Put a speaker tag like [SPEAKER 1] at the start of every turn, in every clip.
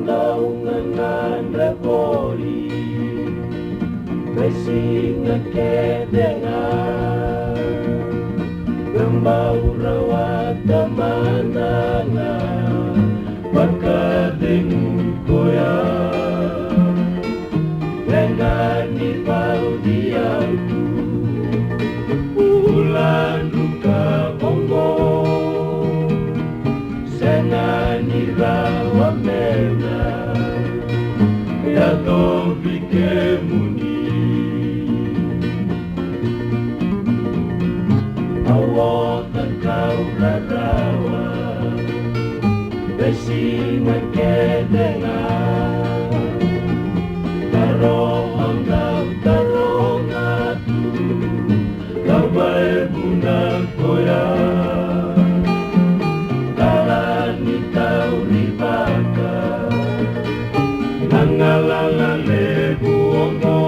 [SPEAKER 1] naungan repoli racing kedengar gembau rawat temanangan pagkading koya lengan di pau diangku ulan duka bongo senani rawa mena ya tobi kemuni awatan kau larawa besi kedengar tarong kau tarong atu kabay bunak koya talani tau ribaka nangalalale buongo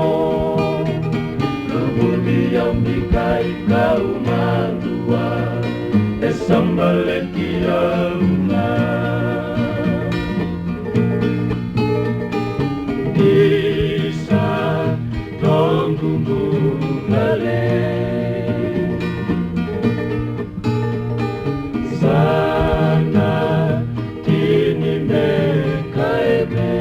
[SPEAKER 1] lubudi yang bikai kau mandua esambalekia Isa tonggumu lale sana kini mekaebe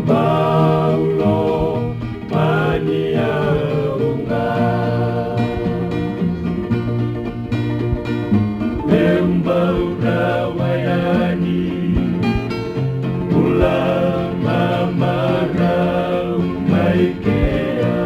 [SPEAKER 1] Paulo mania unga Membau rawayani ulama marau maikea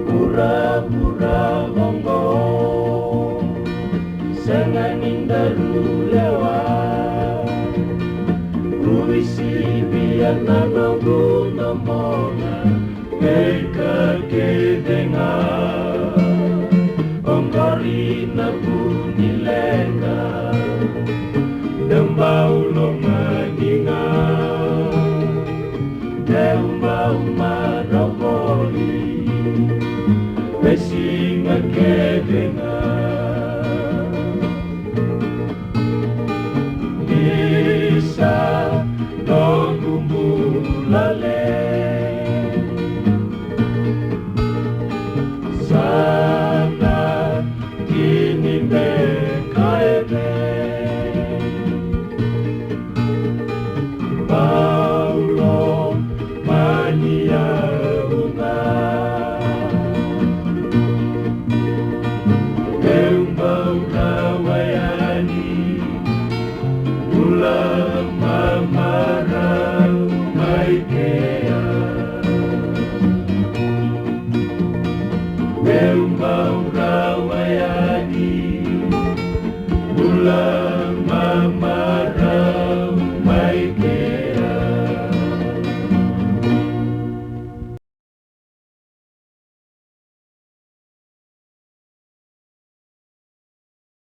[SPEAKER 1] pura-pura bongo senganin daru lewat ruisi biar nanonggu nomona meka kedengar ongkari na bunyi lenga dembau longaninga dembau maraboli Besi kedengar Bisa nonggumu lale Sana kini mekaebe